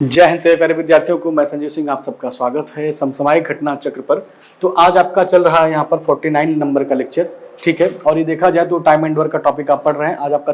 जय हिंद सभी प्यारे विद्यार्थियों को मैं संजीव सिंह आप सबका स्वागत है समसामयिक घटना चक्र पर। तो आज आपका चल रहा है यहाँ पर 49 नंबर का लेक्चर, ठीक है। और ये देखा जाए तो टाइम एंड वर्क का टॉपिक आप पढ़ रहे हैं। आज आपका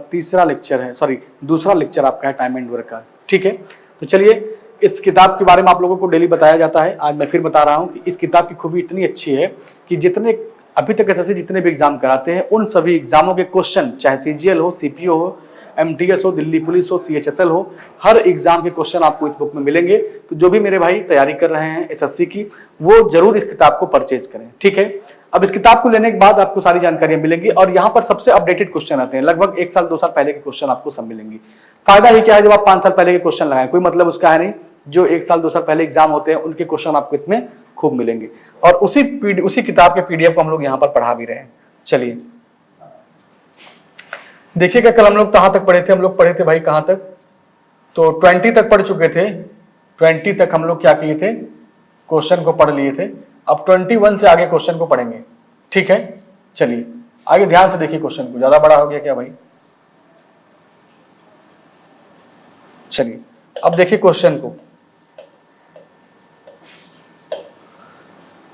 दूसरा लेक्चर आपका है टाइम एंड वर्क का, ठीक है। तो चलिए, इस किताब के बारे में आप लोगों को डेली बताया जाता है। आज मैं फिर बता रहा हूँ कि इस किताब की खूबी इतनी अच्छी है कि जितने अभी तक ऐसे जितने भी एग्जाम कराते हैं उन सभी एग्जामों के क्वेश्चन, चाहे CGL हो, CPO हो, MTS हो, दिल्ली पुलिस हो, CHSL हो, हर एग्जाम के क्वेश्चन आपको इस बुक में मिलेंगे। तो जो भी मेरे भाई तैयारी कर रहे हैं SSC की, वो जरूर इस किताब को परचेज करें, ठीक है। अब इस किताब को लेने के बाद आपको सारी जानकारियां मिलेंगी और यहाँ पर सबसे अपडेटेड क्वेश्चन आते हैं। लगभग 1 साल 2 साल पहले के क्वेश्चन आपको सब मिलेंगे। फायदा ही क्या है, जब आप 5 साल पहले के क्वेश्चन लगाएं, कोई मतलब उसका है नहीं। जो 1 साल 2 साल पहले एग्जाम होते हैं उनके क्वेश्चन आपको इसमें खूब मिलेंगे और उसी किताब के PDF को हम लोग यहाँ पर पढ़ा भी रहे हैं। चलिए देखिएगा, कल हम लोग कहां तक पढ़े थे। हम लोग पढ़े थे भाई कहां तक, तो 20 तक पढ़ चुके थे। 20 तक हम लोग क्या किए थे, क्वेश्चन को पढ़ लिए थे। अब 21 से आगे क्वेश्चन को पढ़ेंगे, ठीक है। चलिए आगे ध्यान से देखिए क्वेश्चन को। ज्यादा बड़ा हो गया क्या भाई? चलिए अब देखिए क्वेश्चन को।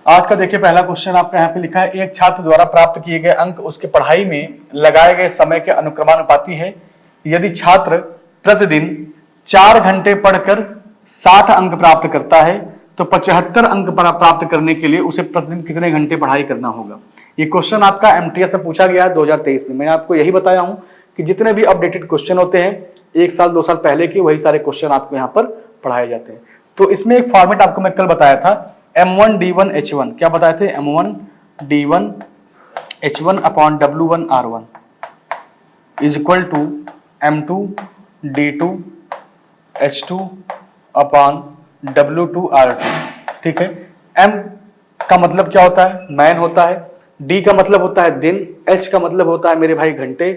आज का देखिए पहला क्वेश्चन आपका यहाँ पे लिखा है, एक छात्र द्वारा प्राप्त किए गए अंक उसके पढ़ाई में लगाए गए समय के अनुक्रमानुपाती है। यदि छात्र प्रतिदिन 4 घंटे पढ़कर 60 अंक प्राप्त करता है तो 75 अंक प्राप्त करने के लिए उसे प्रतिदिन कितने घंटे पढ़ाई करना होगा। ये क्वेश्चन आपका MTS में पूछा गया है 2023 में। मैंने आपको यही बताया हूं कि जितने भी अपडेटेड क्वेश्चन होते हैं 1 साल 2 साल पहले के, वही सारे क्वेश्चन आपको यहाँ पर पढ़ाए जाते हैं। तो इसमें एक फॉर्मेट आपको मैं कल बताया था, M1 D1 H1। क्या बताए थे? M1 D1 H1 upon W1 R1 is equal to M2 D2 H2 upon W2 R2, ठीक है। M का मतलब क्या होता है? मैन होता है। D का मतलब होता है दिन। H का मतलब होता है मेरे भाई घंटे।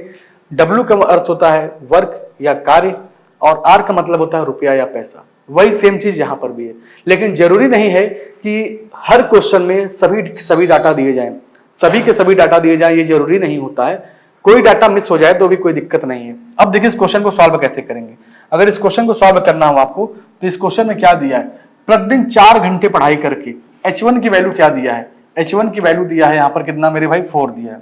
W का अर्थ होता है वर्क या कार्य और R का मतलब होता है रुपया या पैसा। वही सेम चीज यहां पर भी है, लेकिन जरूरी नहीं है कि हर क्वेश्चन में सभी डाटा दिए जाएं, सभी के सभी डाटा दिए जाएं, ये जरूरी नहीं होता है। कोई डाटा मिस हो जाए तो भी कोई दिक्कत नहीं है। अब देखिए इस क्वेश्चन को सॉल्व कैसे करेंगे। अगर इस क्वेश्चन को सॉल्व करना हो आपको, तो इस क्वेश्चन में क्या दिया है, प्रतिदिन 4 घंटे पढ़ाई करके H1 की वैल्यू क्या दिया है? H1 की वैल्यू दिया है यहाँ पर कितना मेरे भाई? 4 दिया है।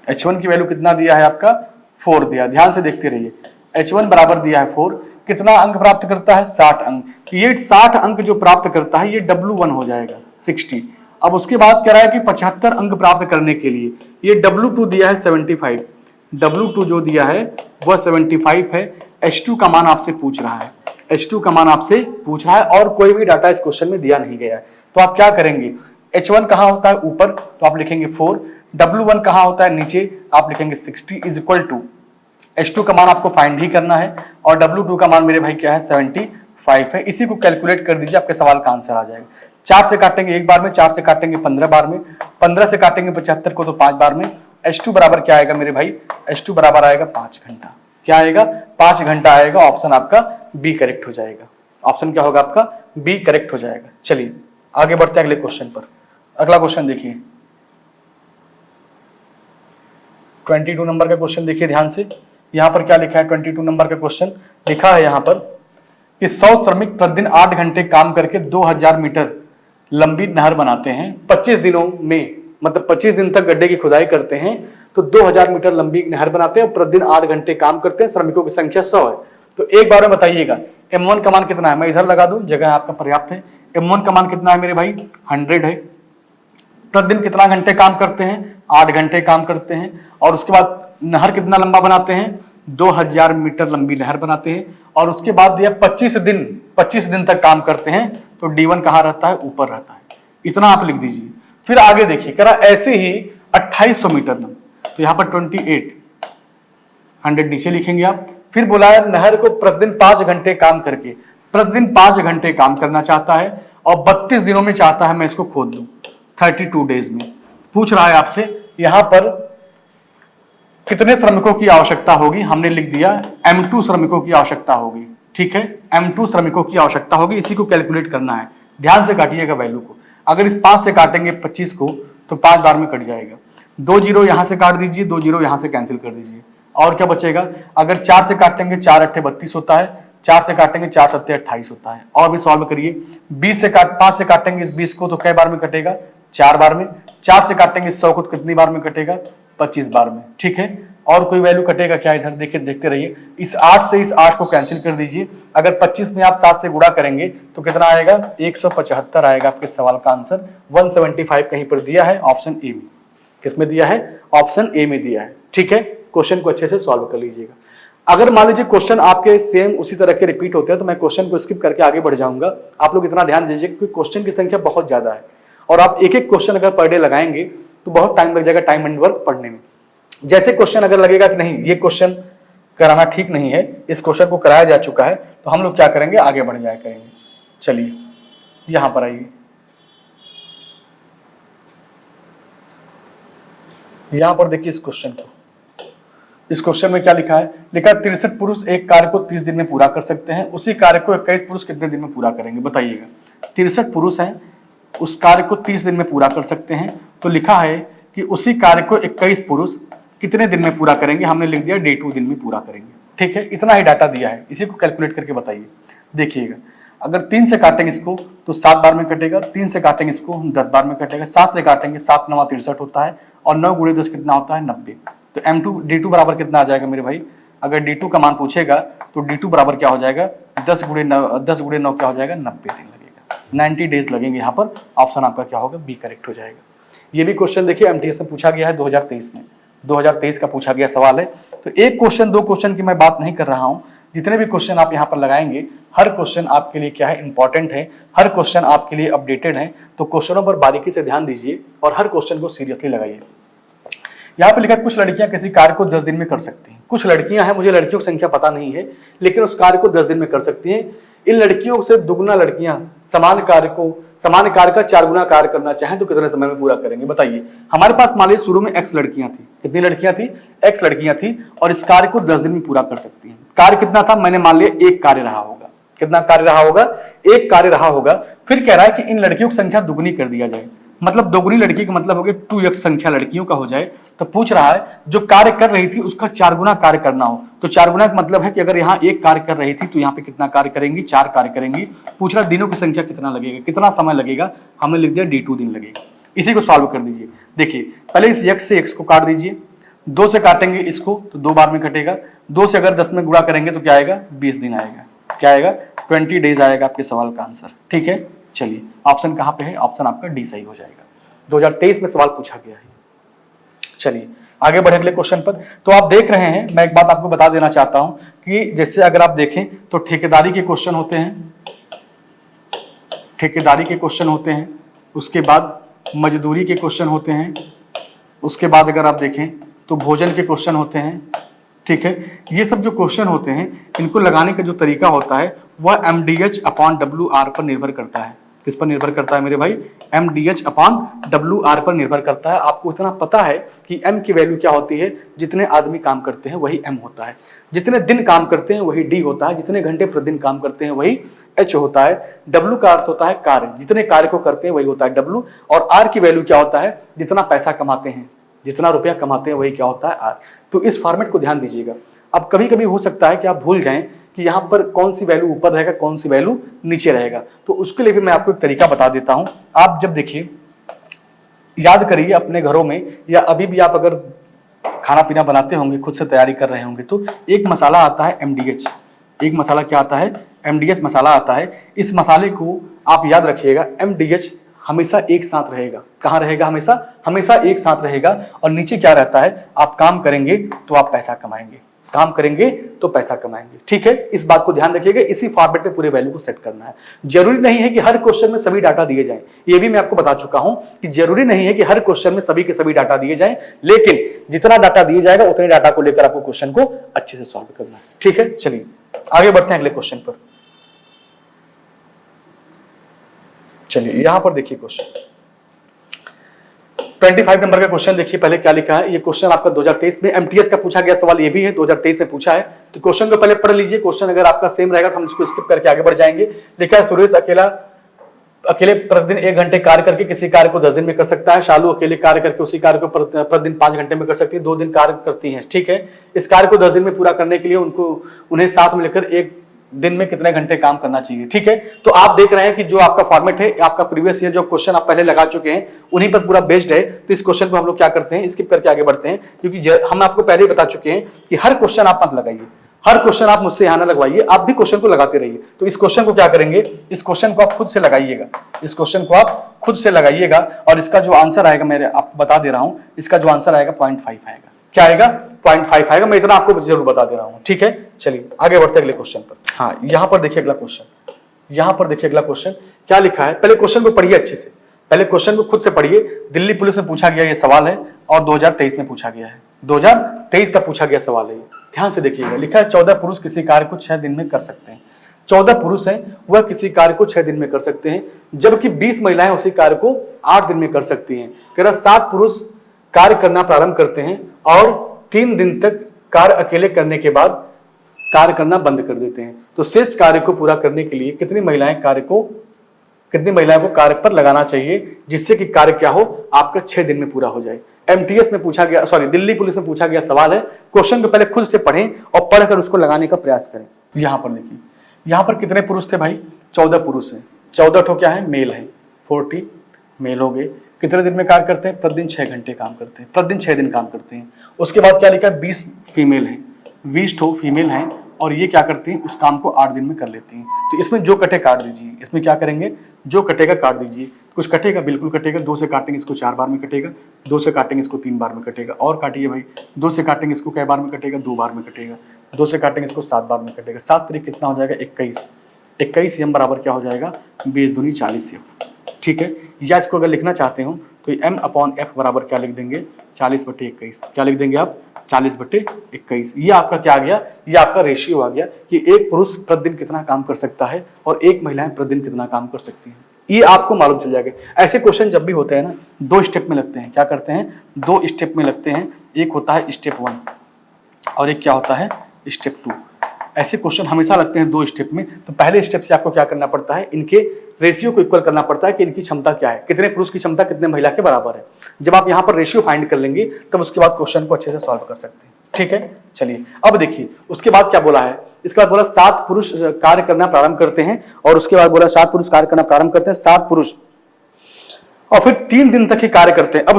H1 की वैल्यू कितना दिया है आपका? 4 दिया। ध्यान से देखते रहिए। H1 बराबर दिया है 4। कितना अंक प्राप्त करता है? 60 अंक। ये 60 अंक जो प्राप्त करता है ये W1 हो जाएगा 60। अब उसके बाद कह रहा है कि 75 अंक प्राप्त करने के लिए ये W2 दिया है 75। W2 जो दिया है वह 75 है। H2 का मान आपसे पूछ रहा है। H2 का मान आपसे पूछ रहा है और कोई भी डाटा इस क्वेश्चन में दिया नहीं गया है। तो आप क्या करेंगे, H1 कहां होता है? ऊपर, तो आप लिखेंगे 4। W1 कहां होता है? नीचे, आप लिखेंगे 60 इज इक्वल टू H2 का मान आपको फाइंड ही करना है और W2 का मान मेरे भाई क्या है? 75 है। इसी को कैलकुलेट कर दीजिए, आपके सवाल का आंसर आ जाएगा। 4 से काटेंगे 1 बार में, 4 से काटेंगे 15 बार में, 15 से काटेंगे 75 को तो 5 बार में। H2 बराबर क्या आएगा मेरे भाई? H2 बराबर आएगा 5 घंटा। क्या आएगा? 5 घंटा आएगा। ऑप्शन आपका B करेक्ट हो जाएगा। ऑप्शन क्या होगा आपका? B करेक्ट हो जाएगा। चलिए आगे बढ़ते हैं अगले क्वेश्चन पर। अगला क्वेश्चन देखिए, 22 नंबर का क्वेश्चन देखिए ध्यान से। यहां पर क्या लिखा है? 22 नंबर का क्वेश्चन लिखा है यहां पर कि 100 श्रमिक प्रतिदिन 8 घंटे काम करके 2000 मीटर लंबी नहर बनाते हैं। 25 दिनों में, मतलब 25 दिन तक गड्ढे की खुदाई करते हैं तो 2000 मीटर लंबी नहर बनाते हैं और प्रतिदिन 8 घंटे काम करते हैं। श्रमिकों की संख्या 100 है। तो एक बार में बताइएगा M1 का मान कितना है? मैं इधर लगा दूं, जगह आपका पर्याप्त है। M1 का मान कितना है मेरे भाई? 100 है। प्रतिदिन कितना घंटे काम करते हैं? 8 घंटे काम करते हैं। और उसके बाद नहर कितना लंबा बनाते हैं? 2000 मीटर लंबी नहर बनाते हैं। और उसके बाद दिया 25 दिन तक काम करते हैं। तो D1 कहां रहता है? ऊपर रहता है। इतना आप लिख दीजिए। फिर आगे देखिए, कह रहा ऐसे ही 2800 मीटर लंबी, तो यहाँ पर 28 100 नीचे लिखेंगे आप। फिर बोला है नहर को प्रतिदिन 5 घंटे काम करके, प्रतिदिन 5 घंटे काम करना चाहता है और 32 दिनों में चाहता है मैं इसको खोद दूं, 32 डेज में। पूछ रहा है आपसे यहां पर कितने श्रमिकों की आवश्यकता होगी। हमने लिख दिया M2 श्रमिकों की आवश्यकता होगी, ठीक है। M2 श्रमिकों की आवश्यकता होगी, इसी को कैलकुलेट करना है। ध्यान से काटिएगा वैल्यू को। अगर इस 5 से काटेंगे 25 को तो 5 बार में कट जाएगा। 2 जीरो यहां से काट दीजिए, 2 जीरो यहां से कैंसिल कर दीजिए। और क्या बचेगा, अगर 4 से काटेंगे 4 अट्ठे 32 होता है, 4 से काटेंगे 4 सत्ते 28 होता है। और भी सॉल्व करिए, 5 से काटेंगे इस 20 को तो कई बार में कटेगा, 4 बार में। 4 से काटेंगे इस 100 को तो कितनी बार में कटेगा, 25 बार में। ठीक है, और कोई वैल्यू कटेगा क्या इधर, देखिए देखते रहिए। इस 8 से इस 8 को कैंसिल कर दीजिए। अगर 25 में आप 7 से गुणा करेंगे तो कितना आएगा, 175 आएगा आपके सवाल का आंसर। 175 कहीं पर दिया है ऑप्शन ए में। किसमें दिया है, ऑप्शन ए में दिया है। ठीक है, क्वेश्चन को अच्छे से सॉल्व कर लीजिएगा। अगर मान लीजिए क्वेश्चन आपके सेम उसी तरह के रिपीट होते हैं तो मैं क्वेश्चन को स्किप करके आगे बढ़ जाऊंगा। आप लोग इतना ध्यान दीजिए क्योंकि क्वेश्चन की संख्या बहुत ज्यादा है और आप एक एक क्वेश्चन अगर पर डे लगाएंगे तो बहुत टाइम लग जाएगा टाइम एंड वर्क पढ़ने में। जैसे क्वेश्चन अगर लगेगा कि नहीं ये क्वेश्चन कराना ठीक नहीं है, इस क्वेश्चन को कराया जा चुका है, तो हम लोग क्या करेंगे, आगे बढ़ जाया करेंगे। चलिए यहां पर आइए, यहां पर देखिए इस क्वेश्चन को। इस क्वेश्चन में क्या लिखा है, लिखा 63 पुरुष एक कार्य को 30 दिन में पूरा कर सकते हैं, उसी कार्य को 21 पुरुष कितने दिन में पूरा करेंगे, बताइएगा। 63 पुरुष हैं, उस कार्य को 30 दिन में पूरा कर सकते हैं, तो लिखा है कि उसी कार्य को 21 पुरुष कितने दिन में पूरा करेंगे, हमने लिख दिया डे 2 दिन में पूरा करेंगे। ठीक है, इतना ही डाटा दिया है, इसी को कैलकुलेट करके बताइए। देखिएगा, अगर 3 से काटेंगे इसको तो 7 बार में कटेगा, 3 से काटेंगे इसको 10 बार में कटेगा, 7 से काटेंगे 7 9 63 होता है और 9 गुणे 10 कितना होता है 90। तो M2 D2 बराबर कितना आ जाएगा मेरे भाई, अगर D2 का मान पूछेगा तो D2 बराबर क्या हो जाएगा, 10 गुणे 9 क्या हो जाएगा, 90 दिन लगेगा, 90 डेज लगेंगे। यहाँ पर ऑप्शन आपका क्या होगा, बी करेक्ट हो जाएगा। ये भी क्वेश्चन देखिए MTS में पूछा गया है 2023 में, 2023 का पूछा गया सवाल है। तो एक क्वेश्चन दो क्वेश्चन की मैं बात नहीं कर रहा हूं, जितने भी क्वेश्चन आप यहाँ पर लगाएंगे हर क्वेश्चन आपके लिए क्या है, इंपॉर्टेंट है, हर क्वेश्चन आपके लिए अपडेटेड है। तो क्वेश्चनों पर बारीकी से ध्यान दीजिए और हर क्वेश्चन को सीरियसली लगाइए। यहाँ पे लिखा कुछ लड़कियां किसी कार्य को 10 दिन में कर सकती हैं। कुछ लड़कियां हैं, मुझे लड़कियों की संख्या पता नहीं है, लेकिन उस कार्य को 10 दिन में कर सकती हैं। इन लड़कियों से दुगुना लड़कियां समान कार्य का 4 गुना कार्य करना चाहें तो कितने समय में पूरा करेंगे, बताइए। हमारे पास मान लीजिए शुरू में x लड़कियां थी, कितनी लड़कियां थी, x लड़कियां थी और इस कार्य को 10 दिन में पूरा कर सकती हैं। कार्य कितना था, मैंने मान लिया एक कार्य रहा होगा, कितना कार्य रहा होगा, एक कार्य रहा होगा। फिर कह रहा है कि इन लड़कियों की संख्या दुगुनी कर दिया जाए, मतलब दोगुनी लड़की का मतलब हो गया 2x संख्या लड़कियों का हो जाए। तो पूछ रहा है जो कार्य कर रही थी उसका 4 गुना कार्य करना हो, तो 4 गुना का मतलब है कि अगर यहाँ एक कार्य कर रही थी तो यहाँ पे कितना कार्य करेंगी, 4 कार्य करेंगी। पूछ रहा दिनों की संख्या कितना लगेगा, कितना समय लगेगा, हमने लिख दिया D2 दिन लगेगा। इसी को सॉल्व कर दीजिए। देखिए पहले इस x से x को काट दीजिए, 2 से काटेंगे इसको तो 2 बार में कटेगा, 2 से अगर 10 में गुणा करेंगे तो क्या आएगा, 20 दिन आएगा, क्या आएगा 20 डेज आएगा आपके सवाल का आंसर। ठीक है, चलिए ऑप्शन कहां पे है, ऑप्शन आपका डी सही हो जाएगा। 2023 में सवाल पूछा गया है। चलिए आगे बढ़े अगले क्वेश्चन पर। तो आप देख रहे हैं, मैं एक बात आपको बता देना चाहता हूं कि जैसे अगर आप देखें तो ठेकेदारी के क्वेश्चन होते हैं, ठेकेदारी के क्वेश्चन होते हैं, उसके बाद मजदूरी के क्वेश्चन होते हैं, उसके बाद अगर आप देखें तो भोजन के क्वेश्चन होते हैं। ठीक है, ये सब जो क्वेश्चन होते हैं इनको लगाने का जो तरीका होता है वह MDH/WR पर निर्भर करता है। किस पर निर्भर करता है मेरे भाई, MDH/WR पर निर्भर करता है। आपको इतना पता है कि M की वैल्यू क्या होती है, जितने आदमी काम करते हैं वही M होता है, जितने दिन काम करते हैं वही D होता है, जितने घंटे प्रतिदिन काम करते हैं वही H होता है। W का अर्थ होता है कार्य, जितने कार्य को करते हैं वही होता है W, और R की वैल्यू क्या होता है, जितना पैसा कमाते हैं, जितना रुपया कमाते हैं वही क्या होता है R। तो इस फॉर्मेट को ध्यान दीजिएगा। अब कभी कभी हो सकता है कि आप भूल जाएं कि यहाँ पर कौन सी वैल्यू ऊपर रहेगा, कौन सी वैल्यू नीचे रहेगा, तो उसके लिए भी मैं आपको एक तरीका बता देता हूं। आप जब देखिए, याद करिए अपने घरों में या अभी भी आप अगर खाना पीना बनाते होंगे, खुद से तैयारी कर रहे होंगे, तो एक मसाला आता है MDH। एक मसाला क्या आता है, MDH मसाला आता है। इस मसाले को आप याद रखिएगा, MDH हमेशा एक साथ रहेगा। कहाँ रहेगा, हमेशा एक साथ रहेगा। और नीचे क्या रहता है, आप काम करेंगे तो आप पैसा कमाएंगे, काम करेंगे तो पैसा कमाएंगे। ठीक है, इस बात को ध्यान रखिएगा। इसी फॉर्मेट में पूरे वैल्यू को सेट करना है। जरूरी नहीं है कि हर क्वेश्चन में सभी डाटा दिए जाएं, ये भी मैं आपको बता चुका हूं कि जरूरी नहीं है कि हर क्वेश्चन में सभी के सभी डाटा दिए जाएं, लेकिन जितना डाटा दिए जाएगा उतने डाटा को लेकर आपको क्वेश्चन को अच्छे से सॉल्व करना है। ठीक है, चलिए आगे बढ़ते हैं अगले क्वेश्चन पर। चलिए यहां पर देखिए क्वेश्चन 25 नंबर का क्वेश्चन देखिए, पहले क्या लिखा है। ये क्वेश्चन आपका 2023 में MTS का पूछा गया सवाल, ये भी है 2023 में पूछा है। तो क्वेश्चन को पहले पढ़ लीजिए। क्वेश्चन अगर आपका सेम रहेगा तो हम इसको स्किप करके आगे बढ़ जाएंगे। लिखा है सुरेश अकेला अकेले प्रतिदिन 1 घंटे कार्य करके किसी कार्य को 10 दिन में कर सकता है। शालू अकेले कार्य करके उसी कार्य को प्रतिदिन 5 घंटे में कर सकती है, 2 दिन कार्य करती है। ठीक है, इस कार्य को 10 दिन में पूरा करने के लिए उन्हें साथ में लेकर 1 दिन में कितने घंटे काम करना चाहिए। ठीक है, तो आप देख रहे हैं कि जो आपका फॉर्मेट है, आपका प्रीवियस ईयर जो क्वेश्चन आप पहले लगा चुके हैं उन्हीं पर पूरा बेस्ड है। तो इस क्वेश्चन को हम लोग क्या करते हैं, स्किप करके आगे बढ़ते हैं, क्योंकि हम आपको पहले ही बता चुके हैं कि हर क्वेश्चन आप मत लगाइए, हर क्वेश्चन आप मुझसे यहां ना लगवाइए, आप भी क्वेश्चन को लगाते रहिए। तो इस क्वेश्चन को क्या करेंगे, इस क्वेश्चन को आप खुद से लगाइएगा, इस क्वेश्चन को आप खुद से लगाइएगा और इसका जो आंसर आएगा, मैं आपको बता दे रहा हूं, इसका जो आंसर आएगा 0.5 आएगा। क्या आएगा, 0.5 आएगा। मैं इतना आपको जरूर बता दे रहा हूं। ठीक है, चलिए आगे बढ़ते अगले क्वेश्चन पर। हाँ, यहां पर देखिए अगला क्वेश्चन, यहां पर देखिए अगला क्वेश्चन क्या लिखा है। पहले क्वेश्चन को पढ़िए अच्छे से, पहले क्वेश्चन को खुद से पढ़िए। दिल्ली पुलिस में पूछा गया ये सवाल है और 2023 में पूछा गया है, 2023 का पूछा गया सवाल है। ध्यान से देखिएगा, लिखा है 14 पुरुष किसी कार्य को 6 दिन में कर सकते हैं। 14 पुरुष हैं, वह किसी कार्य को 6 दिन में कर सकते हैं, जबकि 20 महिलाएं उसी कार्य को 8 दिन में कर सकती हैं। कह रहा 7 पुरुष कार्य करना प्रारंभ करते हैं और 3 दिन तक कार्य अकेले करने के बाद कार्य करना बंद कर देते हैं। तो शेष कार्य को पूरा करने के लिए कितनी महिलाएं को कार्य पर लगाना चाहिए, जिससे कि कार्य क्या हो, आपका 6 दिन में पूरा हो जाए। एमटीएस में पूछा गया, सॉरी दिल्ली पुलिस में पूछा गया सवाल है। क्वेश्चन को पहले खुद से पढ़ें और पढ़कर उसको लगाने का प्रयास करें। यहां पर देखिए, यहां पर कितने पुरुष थे भाई, 14 पुरुष हैं। 14 ठो क्या है, मेल है, 40 मेल हो गए। कितने दिन में कार्य करते हैं, प्रतिदिन 6 घंटे काम करते हैं, प्रतिदिन 6 दिन काम करते हैं। उसके बाद क्या लिखा है, 20 फीमेल है, 20 ठो फीमेल हैं और ये क्या करती हैं, उस काम को 8 दिन में कर लेती हैं। तो इसमें जो कटे काट दीजिए, इसमें क्या करेंगे, जो कटेगा काट दीजिए। कुछ कटेगा, बिल्कुल कटेगा। 2 से काटेंगे इसको 4 बार में कटेगा, 2 से काटेंगे इसको 3 बार में कटेगा, और काटिए भाई। 2 से काटेंगे इसको कै बार में कटेगा, 2 बार में कटेगा। 2 से काटेंगे इसको 7 बार में कटेगा। 7 तरीक कितना हो जाएगा, 21। 21 एम बराबर क्या हो जाएगा, 20 दूनी 40 एम। ठीक है, या इसको अगर लिखना चाहते हो तो m/f बराबर क्या लिख देंगे, 40/21। क्या लिख देंगे आप, 40/21। ये आपका क्या आ गया, ये आपका रेशियो आ गया कि एक पुरुष प्रतिदिन कितना काम कर सकता है और एक महिलाएं प्रतिदिन कितना काम कर सकती हैं। ये आपको मालूम चल जाएगा। ऐसे क्वेश्चन जब भी होते हैं ना, 2 स्टेप में लगते हैं। क्या करते हैं, 2 स्टेप में लगते हैं। एक होता है स्टेप 1 और एक क्या होता है, स्टेप 2। ऐसे क्वेश्चन हमेशा लगते हैं 2 स्टेप में। तो पहले स्टेप से आपको क्या करना पड़ता है, इनके रेशियो को इक्वल करना पड़ता है कि इनकी क्षमता क्या है, कितने पुरुष की क्षमता कितने महिला के बराबर है। जब आप यहाँ पर रेशियो फाइंड कर लेंगे तब उसके बाद क्वेश्चन को अच्छे से सॉल्व कर सकते हैं। ठीक है, चलिए अब देखिए उसके बाद क्या बोला है। इसके बाद बोला 7 पुरुष कार्य करना प्रारंभ करते हैं और उसके बाद बोला 7 पुरुष कार्य करना प्रारंभ करते हैं, 7 पुरुष और फिर 3 दिन तक ही कार्य करते हैं। अब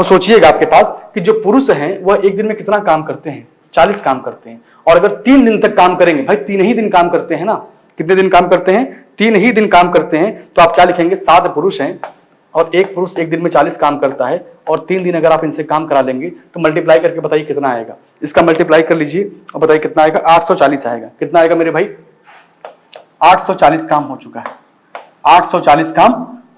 सोचिएगा आपके पास कि जो पुरुष हैं वह एक दिन में कितना काम करते हैं, 40 काम करते हैं। और अगर 3 दिन तक काम करेंगे, भाई 3 ही दिन काम करते हैं ना, कितने दिन काम करते हैं, 3 ही दिन काम करते हैं। तो आप क्या लिखेंगे, 7 पुरुष हैं और एक पुरुष एक दिन में 40 काम करता है और 3 दिन अगर आप इनसे काम करा लेंगे तो मल्टीप्लाई करके बताइए कितना आएगा। इसका मल्टीप्लाई कर लीजिए और बताइए कितना आएगा, 840 आएगा। कितना आएगा मेरे भाई, 840 काम हो चुका है, 840 काम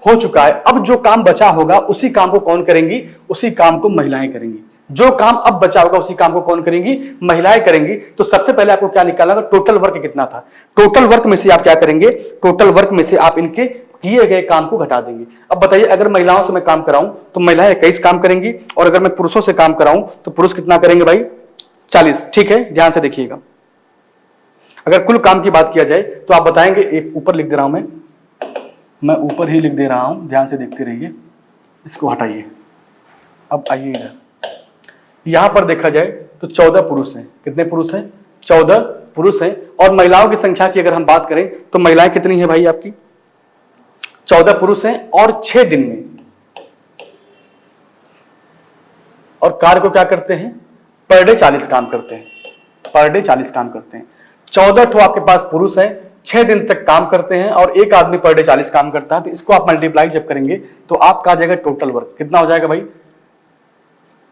हो चुका है। अब जो काम बचा होगा उसी काम को कौन करेंगी, उसी काम को महिलाएं करेंगी। जो काम अब बचा होगा उसी काम को कौन करेंगी, महिलाएं करेंगी। तो सबसे पहले आपको क्या निकालना होगा, टोटल वर्क कितना था। टोटल वर्क में से आप क्या करेंगे, टोटल वर्क में से आप इनके किए गए काम को घटा देंगे। अब बताइए, अगर महिलाओं से मैं काम कराऊं तो महिलाएं 21 काम करेंगी और अगर मैं पुरुषों से काम कराऊं तो पुरुष कितना करेंगे भाई, 40। ठीक है, ध्यान से देखिएगा। अगर कुल काम की बात किया जाए तो आप बताएंगे, एक ऊपर लिख दे रहा हूं मैं ऊपर ही लिख दे रहा हूं, ध्यान से देखते रहिए। इसको हटाइए। अब आइए इधर, यहां पर देखा जाए तो 14 पुरुष हैं। कितने पुरुष हैं, 14 पुरुष हैं। और महिलाओं की संख्या की अगर हम बात करें तो महिलाएं कितनी है भाई आपकी, 14 पुरुष हैं और 6 दिन में, और कार्य को क्या करते हैं, पर डे 40 काम करते हैं, पर डे 40 काम करते हैं। 14 ठो आपके पास पुरुष हैं, 6 दिन तक काम करते हैं और एक आदमी पर डे 40 काम करता है। तो इसको आप मल्टीप्लाई जब करेंगे तो आपका आ जाएगा टोटल वर्क। कितना हो जाएगा भाई,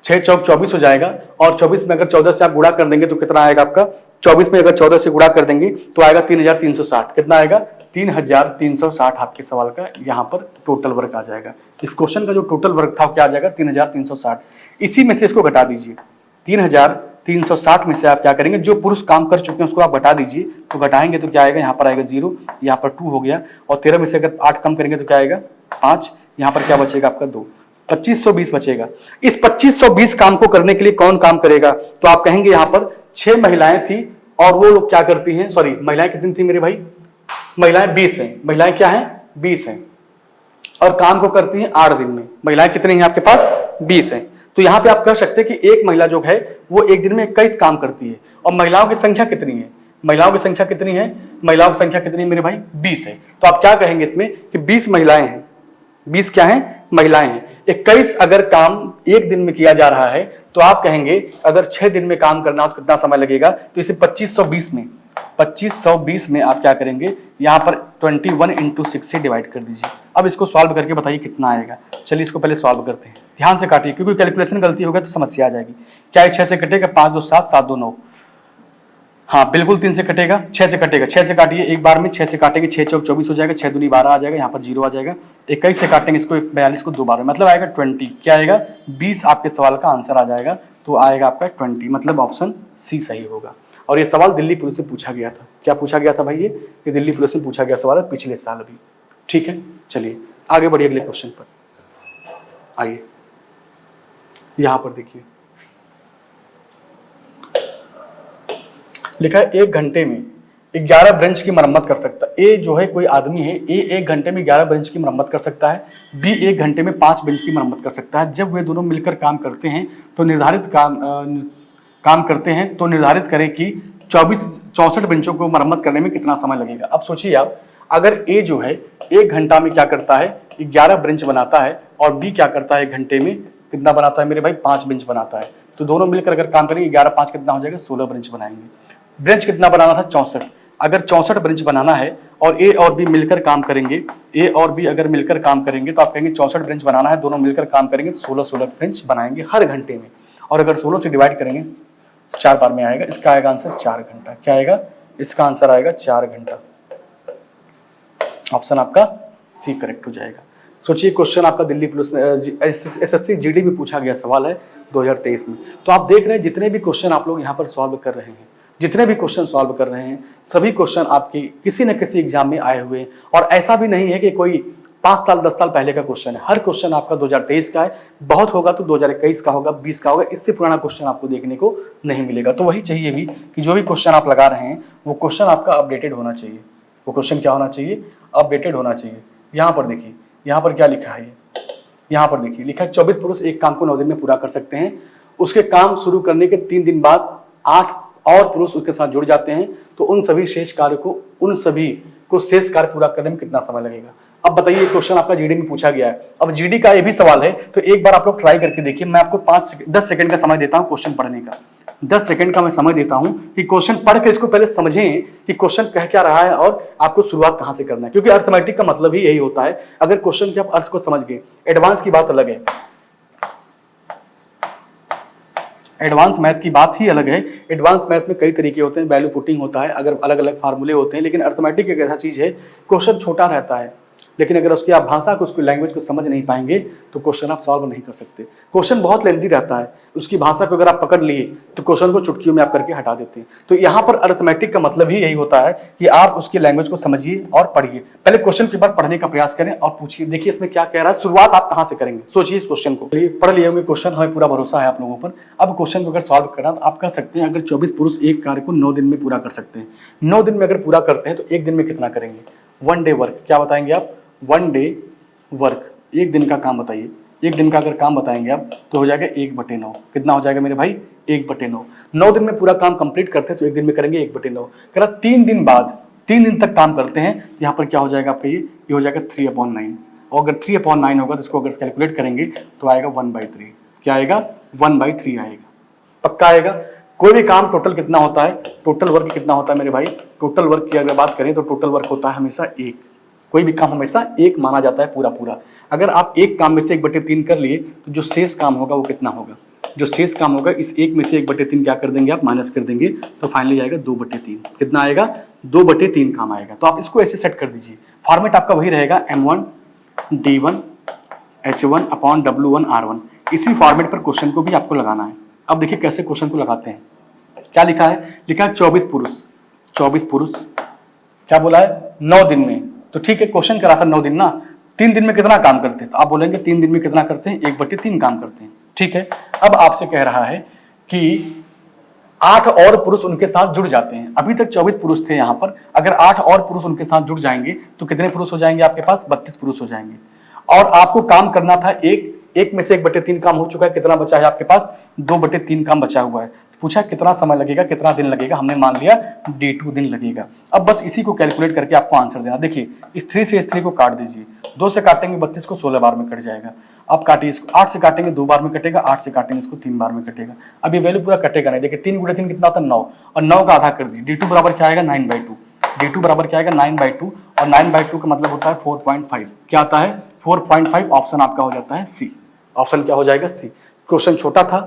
6 चौक 24 हो जाएगा। और 24 में अगर 14 से आप गुणा कर देंगे तो कितना आएगा आपका, 24 में अगर 14 से गुणा कर देंगे तो आएगा 3360। कितना आएगा, 3360 आपके सवाल का यहाँ पर टोटल वर्क आ जाएगा। इस क्वेश्चन का जो टोटल वर्क था क्या आ जाएगा, 3360। इसी में से इसको घटा दीजिए, 3360 में से आप क्या करेंगे, जो पुरुष काम कर चुके हैं उसको आप घटा दीजिए। तो घटाएंगे तो क्या आएगा, यहाँ पर आएगा 0, यहाँ पर 2 हो गया। और 13 में से अगर 8 कम करेंगे तो क्या आएगा, 5। यहाँ पर क्या बचेगा आपका 2, 2520 बचेगा। इस 2520 काम को करने के लिए कौन काम करेगा, तो आप कहेंगे यहाँ पर 6 महिलाएं थी और वो लोग क्या करती हैं, सॉरी महिलाएं कितनी थी मेरे भाई, महिलाएं 20 हैं। महिलाएं क्या हैं, 20 है, और काम को करती हैं 8 दिन में। महिलाएं कितनी हैं आपके पास? 20 हैं। तो यहाँ पे आप कह सकते हैं कि एक महिला जो है वो एक दिन में 21 काम करती है। और महिलाओं की संख्या कितनी है? महिलाओं की संख्या कितनी है? महिलाओं की संख्या कितनी है मेरे भाई? 20 है। तो आप क्या कहेंगे इसमें कि 20 महिलाएं हैं। 20 क्या है? महिलाएं हैं। 21 अगर काम एक दिन में किया जा रहा है तो आप कहेंगे अगर 6 दिन में काम करना हो तो कितना समय लगेगा? तो इसे 2520 में आप क्या करेंगे, यहाँ पर 21 × 6 से डिवाइड कर दीजिए। अब इसको सॉल्व करके बताइए कितना आएगा। चलिए इसको पहले सॉल्व करते हैं, ध्यान से काटिए क्योंकि कैलकुलेशन गलती होगा तो समस्या आ जाएगी। क्या 6 से कटेगा? 5 2 7 7 2 9। हाँ बिल्कुल 3 से कटेगा, 6 से कटेगा। 6 से काटिए एक बार में, 6 से काटेंगे 6 चौक 24 हो जाएगा, 6 दूनी 12 आ जाएगा, यहाँ पर 0 आ जाएगा। 21 से काटेंगे इसको 42 को 2 बार में, मतलब आएगा 20। क्या आएगा? 20 आपके सवाल का आंसर आ जाएगा। तो आएगा आपका 20, मतलब ऑप्शन सी सही होगा। और ये सवाल दिल्ली पुलिस से पूछा गया था। क्या पूछा गया था भाई? ये दिल्ली पुलिस से पूछा गया सवाल है पिछले साल भी। ठीक है, चलिए आगे बढ़िए अगले क्वेश्चन पर आइए। यहां पर देखिए लिखा है 1 घंटे में 11 ब्रेंच की मरम्मत कर सकता है। ए जो है कोई आदमी है, ए 1 घंटे में 11 ब्रेंच की मरम्मत कर सकता है, बी 1 घंटे में 5 बेंच की मरम्मत कर सकता है। जब वे दोनों मिलकर काम करते हैं तो निर्धारित करें कि 64 बेंचों को मरम्मत करने में कितना समय लगेगा। अब सोचिए आप, अगर ए जो है 1 घंटा में क्या करता है? 11 ब्रेंच बनाता है, और बी क्या करता है 1 घंटे में कितना बनाता है मेरे भाई? 5 बेंच बनाता है। तो दोनों मिलकर अगर काम करेंगे 11 5 कितना हो जाएगा? 16 ब्रेंच बनाएंगे। ब्रेंच कितना बनाना था? 64। अगर 64 ब्रेंच बनाना है और ए और बी मिलकर काम करेंगे, ए और बी अगर मिलकर काम करेंगे तो आप कहेंगे 64 ब्रेंच बनाना है, दोनों मिलकर काम करेंगे तो 16 ब्रेंच बनाएंगे हर घंटे में। और अगर 16 से डिवाइड करेंगे 4 बार में आएगा, इसका आएगा आंसर 4 घंटा। क्या आएगा? इसका आंसर आएगा 4 घंटा। ऑप्शन आपका सी करेक्ट हो जाएगा। सोचिए क्वेश्चन आपका दिल्ली पुलिस में SSC GD में पूछा गया सवाल है 2023 में। तो आप देख रहे हैं जितने भी क्वेश्चन आप लोग यहाँ पर सॉल्व कर रहे हैं, जितने भी क्वेश्चन सॉल्व कर रहे हैं, सभी क्वेश्चन आपके किसी न किसी एग्जाम में आए हुए हैं। और ऐसा भी नहीं है कि कोई 5 साल 10 साल पहले का क्वेश्चन है। हर क्वेश्चन आपका 2023 का है, बहुत होगा तो 2021 का होगा, 20 का होगा। इससे पुराना क्वेश्चन आपको देखने को नहीं मिलेगा। तो वही चाहिए भी कि जो भी क्वेश्चन आप लगा रहे हैं वो क्वेश्चन आपका अपडेटेड होना चाहिए। वो क्वेश्चन क्या होना चाहिए? अपडेटेड होना चाहिए। यहाँ पर देखिए, यहाँ पर क्या लिखा है? यहाँ पर देखिए लिखा है 24 पुरुष एक काम को 9 दिन में पूरा कर सकते हैं। उसके काम शुरू करने के 3 दिन बाद 8 और पुरुष उसके साथ जुड़ जाते हैं, तो उन सभी शेष कार्य पूरा करने में कितना समय लगेगा। अब बताइए क्वेश्चन आपका जीडी में पूछा गया है। अब जीडी का ये भी सवाल है, तो एक बार आप लोग ट्राई करके देखिए। मैं आपको 10 सेकंड का समय देता हूं क्वेश्चन पढ़ने का। 10 सेकंड का मैं समय देता हूं कि क्वेश्चन पढ़ के इसको पहले समझें कि क्वेश्चन कह क्या रहा है और आपको शुरुआत कहां से करना है, क्योंकि अर्थमेटिक का मतलब ही यही होता है। अगर क्वेश्चन के आप अर्थ को समझ गए, एडवांस की बात अलग है, एडवांस मैथ की बात ही अलग है। एडवांस मैथ में कई तरीके होते हैं, वैल्यू पुटिंग होता है, अगर अलग अलग फार्मूले होते हैं। लेकिन अर्थमेटिक एक ऐसा चीज है, क्वेश्चन छोटा रहता है, लेकिन अगर उसकी आप भाषा को, उसकी लैंग्वेज को समझ नहीं पाएंगे तो क्वेश्चन आप सॉल्व नहीं कर सकते। क्वेश्चन बहुत लेंथी रहता है, उसकी भाषा को अगर आप पकड़ लिए तो क्वेश्चन को चुटकियों में आप करके हटा देते हैं। तो यहाँ पर अर्थमेटिक का मतलब ही यही होता है कि आप उसकी लैंग्वेज को समझिए और पढ़िए। पहले क्वेश्चन के बाद पढ़ने का प्रयास करें और पूछिए, देखिए इसमें क्या कह रहा है, शुरुआत आप कहाँ से करेंगे, सोचिए इस क्वेश्चन को। पढ़ लिए होंगे क्वेश्चन, हमें पूरा भरोसा है आप लोगों पर। अब क्वेश्चन को अगर सॉल्व करना तो आप कह सकते हैं, अगर 24 पुरुष एक कार्य को 9 दिन में पूरा कर सकते हैं, 9 दिन में अगर पूरा करते हैं तो 1 दिन में कितना करेंगे? 1 डे वर्क। क्या बताएंगे आप? 1 डे वर्क, 1 दिन का काम बताइए। 1 दिन का अगर काम बताएंगे आप तो हो जाएगा 1/9। कितना हो जाएगा मेरे भाई? 1/9। 9 दिन में पूरा काम कंप्लीट करते हैं तो 1 दिन में करेंगे 1/9। करा 3 दिन बाद, 3 दिन तक काम करते हैं, यहाँ पर क्या हो जाएगा आपका? ये हो जाएगा 3/9। और अगर 3/9 होगा तो इसको अगर कैलकुलेट करेंगे तो आएगा 1/3। क्या आएगा? 1/3 आएगा। पक्का आएगा। कोई भी काम टोटल कितना होता है? टोटल वर्क कितना होता है मेरे भाई? टोटल वर्क की अगर बात करें तो टोटल वर्क होता है हमेशा 1। कोई भी काम हमेशा 1 माना जाता है पूरा पूरा। अगर आप एक काम में से 1/3 कर लिए तो जो शेष काम होगा वो कितना होगा? जो शेष काम होगा इस 1 में से 1/3 क्या कर देंगे आप? माइनस कर देंगे, तो फाइनली आएगा 2/3। कितना आएगा? 2/3 काम आएगा। तो आप इसको ऐसे सेट कर दीजिए। फॉर्मेट आपका वही रहेगा, M1 D1 H1 upon W1 R1। इसी फॉर्मेट पर क्वेश्चन को भी आपको लगाना है। अब देखिए कैसे क्वेश्चन को लगाते हैं। क्या लिखा है? लिखा है 24 पुरुष क्या बोला है? 9 दिन में। तो ठीक है, क्वेश्चन करा था 9 दिन ना, 3 दिन में कितना काम करते हैं? तो आप बोलेंगे 3 दिन में कितना करते हैं? 1/3 काम करते हैं। ठीक है, अब आपसे कह रहा है कि 8 और पुरुष उनके साथ जुड़ जाते हैं। अभी तक 24 पुरुष थे यहाँ पर, अगर 8 और पुरुष उनके साथ जुड़ जाएंगे तो कितने पुरुष हो जाएंगे आपके पास? 32 पुरुष हो जाएंगे। और आपको काम करना था एक में से 1/3 काम हो चुका है, कितना बचा है आपके पास? 2/3 काम बचा हुआ है। पूछा कितना समय लगेगा, कितना दिन लगेगा, हमने मान लिया D2 दिन लगेगा। अब बस इसी को कैलकुलेट करके आपको आंसर देना। देखिए इस 3 से इस 3 को काट दीजिए, 2 से काटेंगे 32 को 16 बार में कट जाएगा। अब काटिए इसको, 8 से काटेंगे 2 बार में कटेगा, 8 से काटेंगे इसको 3 बार में कटेगा। अब ये वैल्यू पूरा कटेगा नहीं। देखिए 3 × 3 कितना होता है? 9, और 9 का आधा कर दीजिए। D2 बराबर क्या आएगा? 9/2। D2 बराबर क्या आएगा? 9/2, और 9/2 का मतलब होता है 4.5। क्या आता है? 4.5। ऑप्शन आपका हो जाता है सी। ऑप्शन क्या हो जाएगा? सी। क्वेश्चन छोटा था,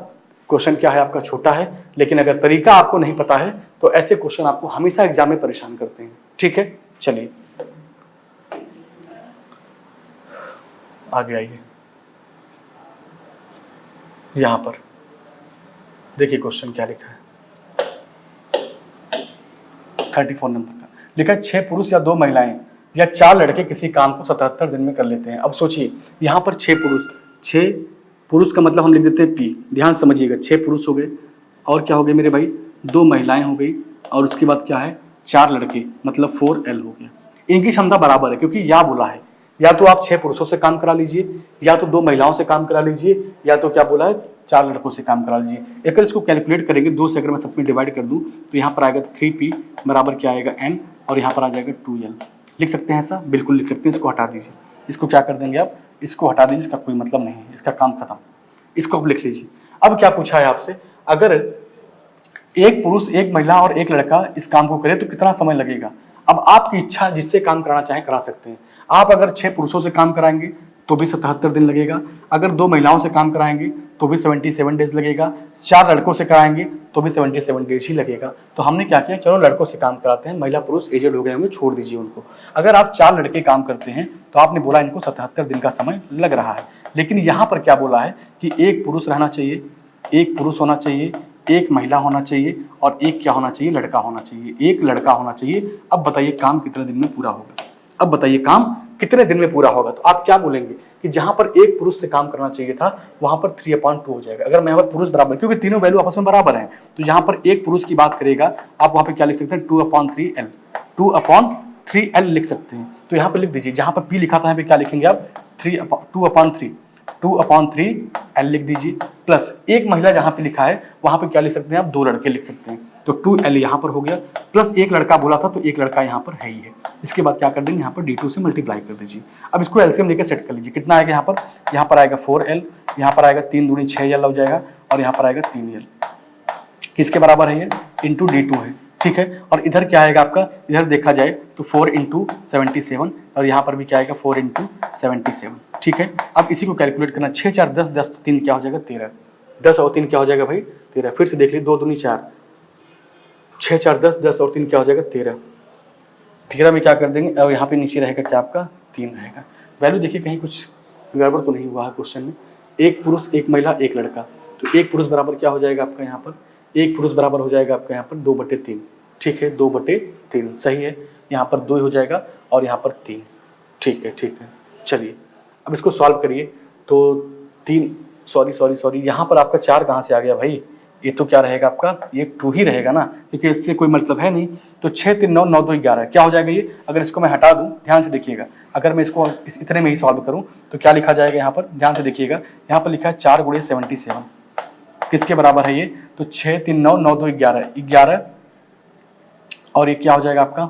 क्वेश्चन क्या है आपका? छोटा है, लेकिन अगर तरीका आपको नहीं पता है तो ऐसे क्वेश्चन आपको हमेशा एग्जाम में परेशान करते हैं। ठीक है, चलिए आगे आइए। यहां पर देखिए क्वेश्चन क्या लिखा है, 34 नंबर का लिखा है 6 पुरुष या 2 महिलाएं या 4 लड़के किसी काम को 77 दिन में कर लेते हैं। अब सोचिए यहां पर 6 पुरुष का मतलब हम लिख देते हैं P। ध्यान समझिएगा, 6 पुरुष हो गए, और क्या हो गए मेरे भाई? 2 महिलाएं हो गई, और उसके बाद क्या है? 4 लड़के, मतलब 4L हो गया। इनकी क्षमता बराबर है, क्योंकि या बोला है, या तो आप 6 पुरुषों से काम करा लीजिए, या तो 2 महिलाओं से काम करा लीजिए, या तो क्या बोला है? 4 लड़कों से काम करा लीजिए। अगर इसको कैलकुलेट करेंगे 2 से अगर मैं सब में डिवाइड कर दूं तो यहाँ पर आएगा 3P बराबर क्या आएगा? N, और यहाँ पर आ जाएगा 2L। लिख सकते हैं ऐसा? बिल्कुल लिख सकते हैं। इसको हटा दीजिए, इसको क्या कर देंगे आप? इसको हटा दीजिए, इसका कोई मतलब नहीं है, इसका काम खत्म। इसको अब लिख लीजिए। अब क्या पूछा है आपसे? अगर एक पुरुष, एक महिला और एक लड़का इस काम को करे तो कितना समय लगेगा? अब आपकी इच्छा, जिससे काम कराना चाहें करा सकते हैं आप। अगर 6 पुरुषों से काम कराएंगे तो भी 77 दिन लगेगा, अगर 2 महिलाओं से काम कराएंगे तो भी 77 डेज लगेगा, 4 लड़कों से कराएंगे तो भी 77 डेज ही लगेगा। तो हमने क्या किया? चलो लड़कों से काम कराते हैं, महिला पुरुष एजेड हो गए होंगे, छोड़ दीजिए उनको। अगर आप 4 लड़के काम करते हैं तो आपने बोला इनको 77 दिन का समय लग रहा है, लेकिन यहाँ पर क्या बोला है कि एक पुरुष रहना चाहिए, एक पुरुष होना चाहिए, एक महिला होना चाहिए, और एक क्या होना चाहिए? लड़का होना चाहिए, एक लड़का होना चाहिए। अब बताइए काम कितने दिन में पूरा होगा? अब बताइए काम कितने दिन में पूरा होगा? तो आप क्या बोलेंगे कि जहां पर एक पुरुष से काम करना चाहिए था वहां पर 3/2 हो जाएगा। अगर मैं यहाँ पर पुरुष बराबर, क्योंकि तीनों वैल्यू आपस में बराबर हैं, तो यहाँ पर एक पुरुष की बात करेगा, आप वहां पर क्या लिख सकते हैं? 2/3L, 2/3L लिख सकते हैं। तो यहाँ पर लिख दीजिए, जहां पर P लिखा था यहाँ पे क्या लिखेंगे आप? 2/3L लिख दीजिए, प्लस एक महिला जहां पे लिखा है वहां पे क्या लिख सकते हैं आप? 2 लड़के लिख सकते हैं। तो 2L यहाँ पर हो गया, प्लस एक लड़का बोला था तो एक लड़का यहाँ पर है ही है। इसके बाद क्या कर देंगे? यहाँ पर D2 से मल्टीप्लाई कर दीजिए। अब इसको एलसीएम लेकर सेट कर लीजिए। कितना आएगा यहाँ पर? यहाँ पर आएगा 4L, यहाँ पर आएगा 3 दूनी 6L हो जाएगा, और यहाँ पर आएगा 3L। किसके बराबर है ये? इंटू D2 है। ठीक है, और इधर क्या आएगा आपका? इधर देखा जाए तो 4 × 77, और यहाँ पर भी क्या आएगा? 4 × 77। ठीक है, अब इसी को कैलकुलेट करना। 6 4 10, 10 3 क्या हो जाएगा? 13। 10 और 3 क्या हो जाएगा भाई? 13। फिर से देख लीजिए, 2 दूनी 4, 6 4 10, 10 और 3 क्या हो जाएगा? 13। 13 में क्या कर देंगे? और यहाँ पे नीचे रहेगा क्या आपका? 3 रहेगा। वैल्यू देखिए कहीं कुछ गड़बड़ तो नहीं हुआ है क्वेश्चन में। एक पुरुष, एक महिला, एक लड़का, तो एक पुरुष बराबर क्या हो जाएगा आपका? यहाँ पर एक पुरुष बराबर हो जाएगा आपका यहाँ पर 2/3। ठीक है, 2/3 सही है। यहाँ पर 2 हो जाएगा और यहाँ पर 3। ठीक है, ठीक है। चलिए अब इसको सॉल्व करिए। तो 3, सॉरी, यहाँ पर आपका 4 कहाँ से आ गया भाई? ये तो क्या रहेगा आपका? ये 2 ही रहेगा ना, क्योंकि इससे कोई मतलब है नहीं। तो 6 3 9 9 2 11 क्या हो जाएगा ये? अगर इसको मैं हटा दूं, ध्यान से देखिएगा, अगर मैं इसको इतने में ही सॉल्व करूं तो क्या लिखा जाएगा यहाँ पर? ध्यान से देखिएगा, यहाँ पर लिखा है 4 × 77 किसके बराबर है ये? तो 6 3 9 9 2 11, 11, और ये क्या हो जाएगा आपका?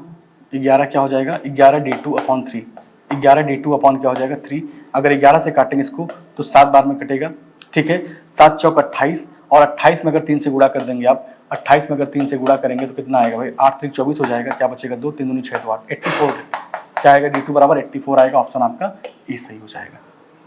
11 क्या हो जाएगा? 11 D2/3, 11 D2 क्या हो जाएगा? 3। अगर 11 से काटेंगे इसको तो 7 बार में कटेगा। ठीक है, 7 चौक 28, और 28 में अगर 3 से गुणा कर देंगे आप, 28 में अगर 3 से गुणा करेंगे तो कितना आएगा भाई? 8 3 24 हो जाएगा। क्या बचेगा? 2 3 दूनी 6 तो 8, 84। क्या आएगा? D2 बराबर 84 आएगा। ऑप्शन आपका ए सही हो जाएगा।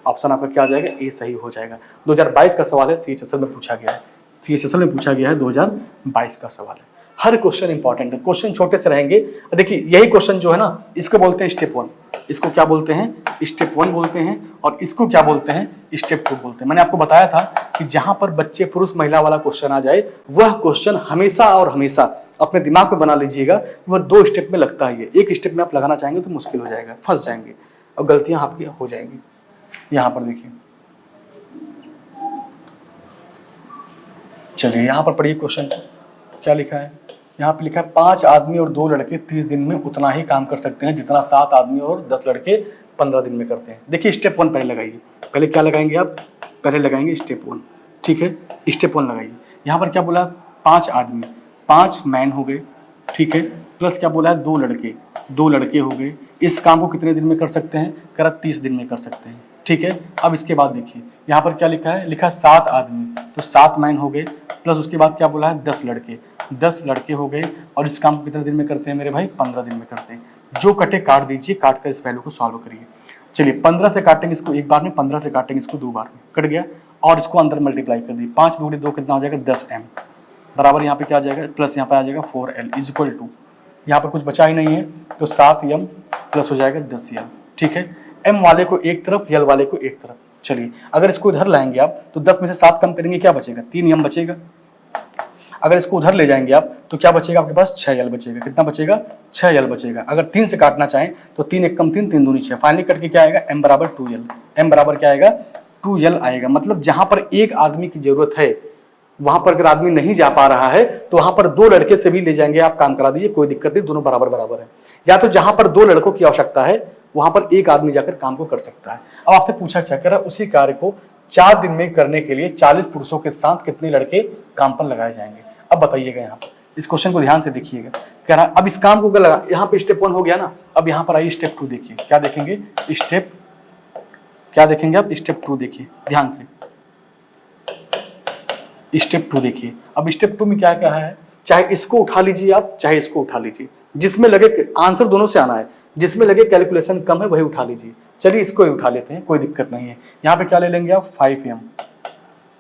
ऑप्शन आपका क्या हो जाएगा? ए सही हो जाएगा। 2022 का सवाल है, CHSL में पूछा गया है। CHSL में पूछा गया है, 2022 का सवाल है। हर क्वेश्चन इंपॉर्टेंट है, क्वेश्चन छोटे से रहेंगे। देखिए यही क्वेश्चन जो है ना, इसको बोलते हैं स्टेप 1। इसको क्या बोलते हैं? स्टेप 1 बोलते हैं। और इसको क्या बोलते हैं? स्टेप 2 बोलते हैं। मैंने आपको बताया था कि जहां पर बच्चे पुरुष महिला वाला क्वेश्चन आ जाए, वह क्वेश्चन हमेशा और हमेशा अपने दिमाग में बना लीजिएगा, वह 2 स्टेप में लगता है। एक स्टेप में आप लगाना चाहेंगे तो मुश्किल हो जाएगा, फंस जाएंगे और गलतियां आपकी हो जाएंगी। यहां पर देखिए, चलिए यहां पर पढ़िए क्वेश्चन। क्या लिखा है, यहाँ पे लिखा है 5 आदमी और 2 लड़के 30 दिन में उतना ही काम कर सकते हैं जितना 7 आदमी और 10 लड़के 15 दिन में करते हैं। देखिए स्टेप 1 पहले लगाइए, पहले क्या लगाएंगे आप, पहले लगाएंगे स्टेप 1, ठीक है, स्टेप 1 लगाइए। यहाँ पर क्या बोला, 5 आदमी, 5 मैन हो गए, ठीक है, प्लस क्या बोला है 2 लड़के, 2 लड़के हो गए। इस काम को कितने दिन में कर सकते हैं, करा 30 दिन में कर सकते हैं, ठीक है। अब इसके बाद देखिए यहाँ पर क्या लिखा है, लिखा 7 आदमी, तो 7 मैन हो गए, प्लस उसके बाद क्या बोला है 10 लड़के, 10 लड़के हो गए। और इस काम को कितने दिन में करते हैं मेरे भाई, 15 दिन में करते हैं। जो कटे काट दीजिए, काट कर इस वैल्यू को सॉल्व करिए। चलिए 15 से काटेंगे इसको एक बार में, 15 से काटेंगे इसको 2 बार में, कट गया। और इसको अंदर मल्टीप्लाई कर दिए, 5 दूनी 2 कितना हो जाएगा 10m बराबर यहाँ पे क्या आ जाएगा, प्लस यहाँ पे आ जाएगा 4l इज इक्वल टू, यहाँ पे कुछ बचा ही नहीं है तो 7m प्लस हो जाएगा 10l, ठीक है। m वाले को एक तरफ, l वाले को एक तरफ। चलिए अगर इसको इधर लाएंगे आप तो 10 में से 7 कम करेंगे, क्या बचेगा, 3m बचेगा। अगर इसको उधर ले जाएंगे आप तो क्या बचेगा आपके पास, 6l बचेगा। कितना बचेगा, 6l बचेगा। अगर 3 से काटना चाहें तो 3 एक कम 3, 3 दूनी 6, फाइनली कट के क्या आएगा, m बराबर 2l, m बराबर क्या आएगा 2l आएगा। मतलब जहां पर एक आदमी की जरूरत है वहां पर अगर आदमी नहीं जा पा रहा है तो वहां पर 2 लड़के से भी ले जाएंगे आप, काम करा दीजिए, कोई दिक्कत नहीं, दोनों बराबर बराबर है। या तो जहां पर 2 लड़कों की आवश्यकता है वहां पर एक आदमी जाकर काम को कर सकता है। अब आपसे पूछा क्या करा, उसी कार्य को 4 दिन में करने के लिए 40 पुरुषों के साथ कितने लड़के काम पर लगाए जाएंगे। अब बताइएगा, यहाँ पर इस क्वेश्चन को ध्यान से देखिएगा। कह रहा अब इस काम को अगर लगा, यहाँ पे स्टेप 1 हो गया ना, अब यहाँ पर आइए स्टेप 2 देखिए, क्या देखेंगे, स्टेप क्या देखेंगे आप, स्टेप 2 देखिए ध्यान से, स्टेप 2 देखिए। अब स्टेप 2 में क्या क्या है, चाहे इसको उठा लीजिए आप, चाहे इसको उठा लीजिए, जिसमें लगे आंसर दोनों से आना है, जिसमें लगे कैलकुलेशन कम है वही उठा लीजिए। चलिए इसको ही उठा लेते हैं, कोई दिक्कत नहीं है। यहाँ पे क्या ले लेंगे आप, 5m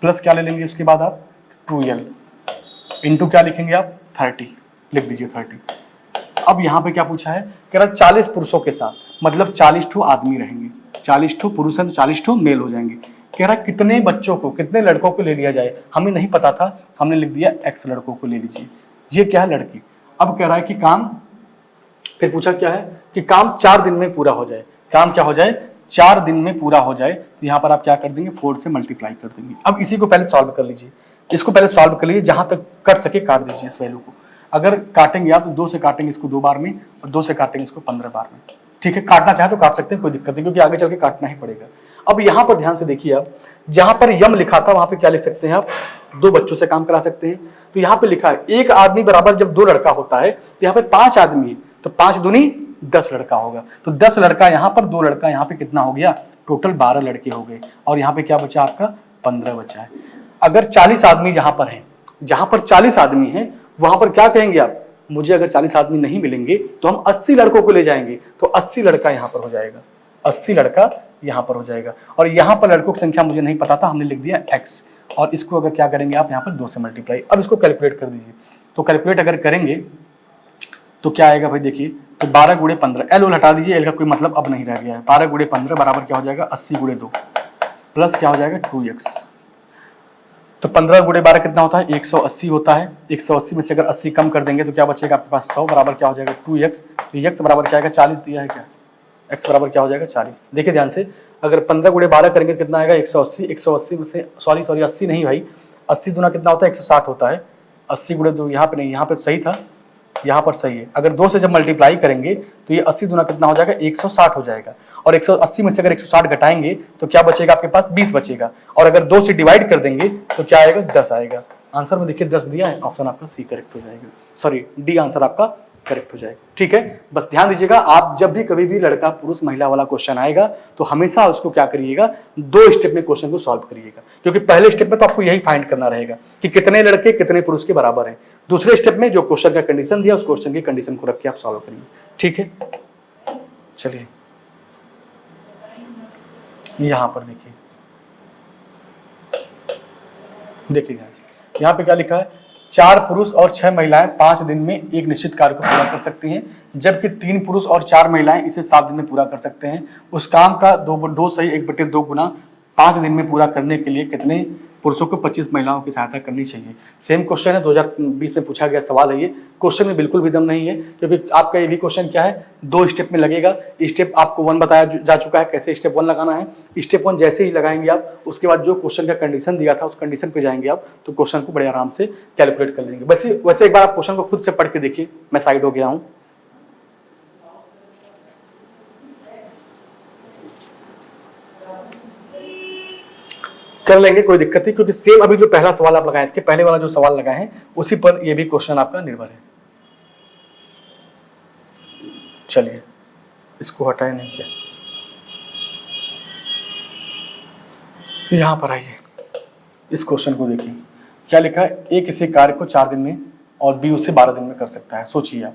प्लस क्या ले लेंगे उसके बाद आप 2l इंटू क्या लिखेंगे आप 30, लिख दीजिए 30। अब यहाँ पे क्या पूछा है, कह रहा 40 पुरुषों के साथ, मतलब 40 ठो आदमी रहेंगे, 40 ठो पुरुष हैं तो 40 ठो मेल हो जाएंगे। कह रहा कितने बच्चों को, कितने लड़कों को ले लिया जाए, हमें नहीं पता था, हमने लिख दिया x लड़कों को ले लीजिए। ये क्या है, लड़की। अब कह रहा है कि काम, फिर पूछा क्या है कि काम 4 दिन में पूरा हो जाए, काम क्या हो जाए, 4 दिन में पूरा हो जाए। तो यहाँ पर आप क्या कर देंगे, 4 से मल्टीप्लाई कर देंगे। अब इसी को पहले सॉल्व कर लीजिए, इसको पहले सॉल्व कर लीजिए, जहां तक कट सके काट दीजिए इस वैल्यू को। अगर काटेंगे आप तो 2 से काटेंगे इसको 2 बार में, और 2 से काटेंगे इसको 15 बार में, ठीक है। काटना चाहे तो काट सकते हैं, कोई दिक्कत नहीं, क्योंकि आगे चल के काटना ही पड़ेगा। अब यहाँ पर ध्यान से देखिए आप, जहां पर यम लिखा था वहां पे क्या लिख सकते हैं आप, 2 बच्चों से काम करा सकते हैं। तो यहाँ पे लिखा है एक आदमी बराबर जब 2 लड़का होता है, तो यहाँ पे 5 आदमी है, तो 5 दूनी 10 लड़का होगा। तो 10 लड़का यहाँ पर, 2 लड़का यहाँ पे, कितना हो गया, टोटल 12 लड़के हो गए। और यहाँ पे क्या बचा आपका, 15 बचा है। अगर 40 आदमी जहां पर है, जहां पर 40 आदमी है वहां पर क्या कहेंगे आप, मुझे अगर 40 आदमी नहीं मिलेंगे तो हम 80 लड़कों को ले जाएंगे, तो 80 लड़का यहाँ पर हो जाएगा, 80 लड़का यहाँ पर हो जाएगा। और यहाँ पर लड़कों की संख्या मुझे नहीं पता था, हमने लिख दिया x, और इसको अगर क्या करेंगे आप, यहाँ पर 2 से मल्टीप्लाई। अब इसको कैलकुलेट कर दीजिए, तो कैलकुलेट अगर करेंगे तो क्या आएगा भाई, देखिए तो 12 गुणे 15, एल हटा दीजिए, एल का कोई मतलब अब नहीं रह गया है। 12 गुणे 15 बराबर क्या हो जाएगा, 80 गुणे 2 प्लस क्या हो जाएगा 2x। तो 15 गुणे 12 कितना होता है, 180 होता है। 180 में से अगर 80 कम कर देंगे तो क्या बचेगा आपके पास, 100 बराबर क्या हो जाएगा 2x। तो x बराबर क्या आएगा, 40 दिया है क्या, x बराबर क्या हो जाएगा 40। देखिए ध्यान से, अगर 15 गुणे 12 करेंगे तो कितना आएगा 180। 180 में से सॉरी 80 नहीं भाई, 80 दूना कितना होता है 160 होता है। 80 गुणे 2, यहाँ पे नहीं, यहाँ पे सही था, यहाँ पर सही है। अगर 2 से जब मल्टीप्लाई करेंगे तो ये 80 दूना कितना हो जाएगा 160 हो जाएगा। और 180 में से अगर 160 घटाएंगे तो क्या बचेगा आपके पास, 20 बचेगा। और अगर 2 से डिवाइड कर देंगे तो क्या आएगा, 10 आएगा। आंसर में देखिए 10 दिया है, ऑप्शन आपका सी करेक्ट हो जाएगा, सॉरी डी आंसर आपका करेक्ट हो जाएगा, ठीक है। बस ध्यान दीजिएगा, आप जब भी कभी भी लड़का पुरुष महिला वाला क्वेश्चन आएगा तो हमेशा उसको क्या करिएगा, 2 स्टेप में क्वेश्चन को सॉल्व करिएगा। क्योंकि पहले स्टेप में तो आपको यही फाइंड करना रहेगा कि कितने लड़के कितने पुरुष के बराबर हैं। दूसरे स्टेप में जो क्वेश्चन का कंडीशन दिया उस क्वेश्चन की कंडीशन को रख के आप सॉल्व करिए, ठीक है। चलिए यहां पर देखिए, देखिए यहाँ पे क्या लिखा है, 4 पुरुष और 6 महिलाएं 5 दिन में एक निश्चित कार्य को पूरा कर सकती हैं, जबकि 3 पुरुष और 4 महिलाएं इसे 7 दिन में पूरा कर सकते हैं। उस काम का 2 सही 1/2 गुना 5 दिन में पूरा करने के लिए कितने पुरुषों को 25 महिलाओं की सहायता करनी चाहिए। सेम क्वेश्चन है, 2020 में पूछा गया सवाल है ये। क्वेश्चन में बिल्कुल भी दम नहीं है, क्योंकि आपका ये भी क्वेश्चन क्या है, 2 स्टेप में लगेगा। स्टेप आपको 1 बताया जा चुका है कैसे स्टेप 1 लगाना है। स्टेप 1 जैसे ही लगाएंगे आप, उसके बाद जो क्वेश्चन का कंडीशन दिया था उस कंडीशन पे जाएंगे आप, तो क्वेश्चन को बड़े आराम से कैलकुलेट कर लेंगे। वैसे एक बार आप क्वेश्चन को खुद से पढ़ के देखिए। मैं साइड हो गया हूँ। कर लेंगे, कोई दिक्कत नहीं, क्योंकि सेम अभी जो पहला सवाल आप लगाए, इसके पहले वाला जो सवाल लगाए हैं उसी पर ये भी क्वेश्चन आपका निर्भर है। चलिए इसको हटाए नहीं किया, यहां पर आइए, इस क्वेश्चन को देखिए क्या लिखा है। ए किसी कार्य को 4 दिन में और बी उसे 12 दिन में कर सकता है। सोचिए आप,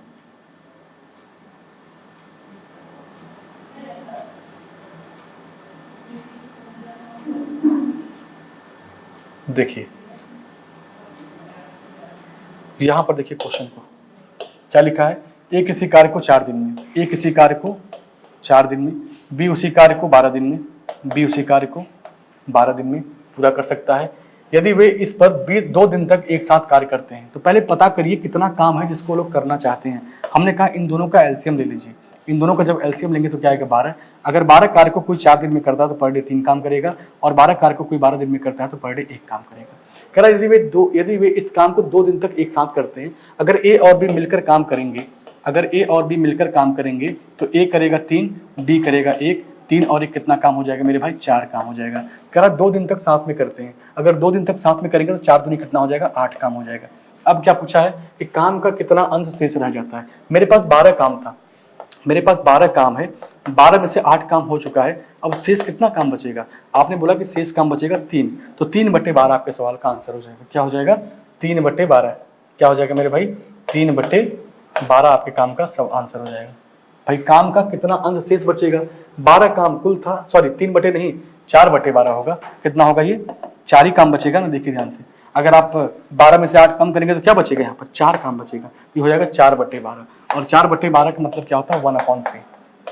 देखिए यहां पर देखिए क्वेश्चन को क्या लिखा है। ए किसी कार्य को 4 दिन में, ए किसी कार्य को 4 दिन में, बी उसी कार्य को 12 दिन में, बी उसी कार्य को 12 दिन में पूरा कर सकता है। यदि वे इस पर 2 दिन तक एक साथ कार्य करते हैं, तो पहले पता करिए कितना काम है जिसको लोग करना चाहते हैं। हमने कहा इन दोनों का एलसीएम ले लीजिए। इन दोनों का जब एलसीएम लेंगे तो क्या आएगा, 12। अगर 12 कार्य को कोई 4 दिन में करता है तो पर डे 3 काम करेगा, और 12 कार्य को कोई 12 दिन में करता है तो पर डे 1 काम करेगा। कह रहा है यदि वे इस काम को 2 दिन तक एक साथ करते हैं, अगर ए और बी मिलकर काम करेंगे, अगर ए और बी मिलकर काम करेंगे तो ए करेगा 3, बी करेगा 1, 3 और 1 कितना काम हो जाएगा मेरे भाई, 4 काम हो जाएगा। कह रहा 2 दिन तक साथ में करते हैं, अगर 2 दिन तक साथ में करेंगे तो 4 दूनी कितना हो जाएगा, 8 काम हो जाएगा। अब क्या पूछा है कि काम का कितना अंश शेष रह जाता है। मेरे पास 12 काम था, मेरे पास 12 काम है, 12 में से 8 काम हो चुका है, अब शेष कितना काम बचेगा। आपने बोला कि शेष काम बचेगा 3, तो 3/12 आपके सवाल का आंसर हो जाएगा। क्या हो जाएगा, 3/12। क्या हो जाएगा मेरे भाई, 3/12 आपके काम का सब आंसर हो जाएगा। भाई काम का कितना अंश शेष बचेगा, 12 काम कुल था, सॉरी 4/12 होगा। कितना होगा ये, 4 ही काम बचेगा ना। देखिए ध्यान से, अगर आप 12 में से 8 कम करेंगे तो क्या बचेगा, यहाँ पर 4 काम बचेगा। ये हो जाएगा 4/12, और 4/12 का मतलब क्या होता है, 1/3।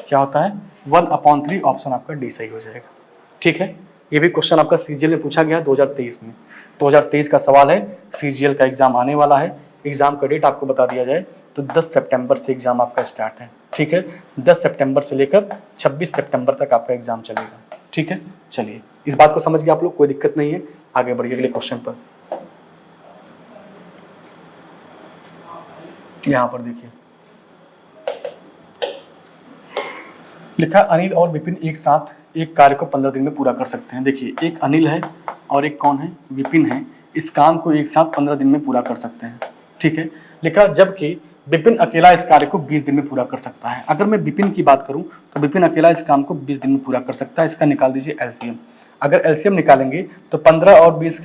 क्या होता है, 1/3। ऑप्शन आपका डी सही हो जाएगा। ठीक है, ये भी क्वेश्चन आपका सीजीएल में पूछा गया 2023 में। 2023 का सवाल है, सीजीएल का एग्जाम आने वाला है। एग्जाम का डेट आपको बता दिया जाए तो 10 सितंबर से एग्जाम आपका स्टार्ट है। ठीक है, 10 सितंबर से लेकर 26 सितंबर तक आपका एग्जाम चलेगा। ठीक है, चलिए इस बात को समझ गए आप लोग, कोई दिक्कत नहीं है। आगे बढ़िए अगले क्वेश्चन पर। यहां पर देखिए लिखा, अनिल और विपिन एक साथ एक कार्य को 15 दिन में पूरा कर सकते हैं। देखिए एक अनिल है और एक कौन है, विपिन है। इस काम को एक साथ 15 दिन में पूरा कर सकते हैं। ठीक है, लिखा जबकि विपिन अकेला इस कार्य को 20 दिन में पूरा कर सकता है। अगर मैं विपिन की बात करूं तो विपिन अकेला इस काम को 20 दिन में पूरा कर सकता है। इसका निकाल दीजिए एलसीएम। अगर एलसीएम निकालेंगे तो 15 और 20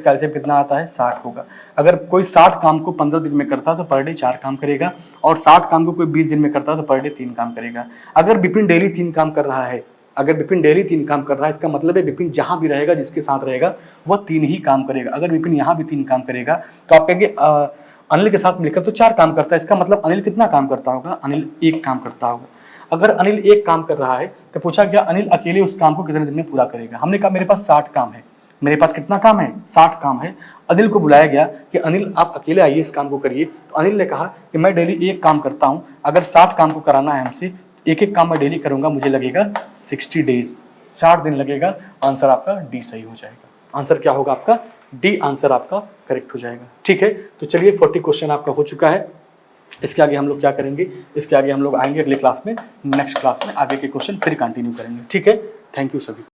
का एलसीएम कितना आता है, 60 होगा। अगर कोई 60 काम को 15 दिन में करता है तो पर डे 4 काम करेगा, और 60 काम को कोई 20 दिन में करता है तो पर डे 3 काम करेगा। अगर विपिन डेली 3 काम कर रहा है, अगर विपिन डेली 3 काम कर रहा है, इसका मतलब है विपिन जहां भी रहेगा, जिसके साथ रहेगा, वह 3 ही काम करेगा। अगर विपिन यहाँ भी 3 काम करेगा तो आप कहेंगे अनिल के साथ मिलकर तो 4 काम करता है, इसका मतलब अनिल कितना काम करता होगा, अनिल 1 काम करता होगा। अगर अनिल 1 काम कर रहा है तो पूछा गया अनिल अकेले उस काम को कितने दिन में पूरा करेगा। हमने कहा मेरे पास 60 काम है, मेरे पास कितना काम है, 60 काम है। अनिल को बुलाया गया कि अनिल आप अकेले आइए इस काम को करिए, तो अनिल ने कहा कि मैं डेली 1 काम करता हूं, अगर 60 काम को कराना है हमसे, एक काम मैं डेली करूंगा, मुझे लगेगा 60 डेज, 60 दिन लगेगा। आंसर आपका डी सही हो जाएगा। आंसर क्या होगा आपका, डी आंसर आपका करेक्ट हो जाएगा। ठीक है, तो चलिए 40 क्वेश्चन आपका हो चुका है। इसके आगे हम लोग क्या करेंगे, इसके आगे हम लोग आएंगे अगले क्लास में, नेक्स्ट क्लास में आगे के क्वेश्चन फिर कंटिन्यू करेंगे। ठीक है, थैंक यू सभी।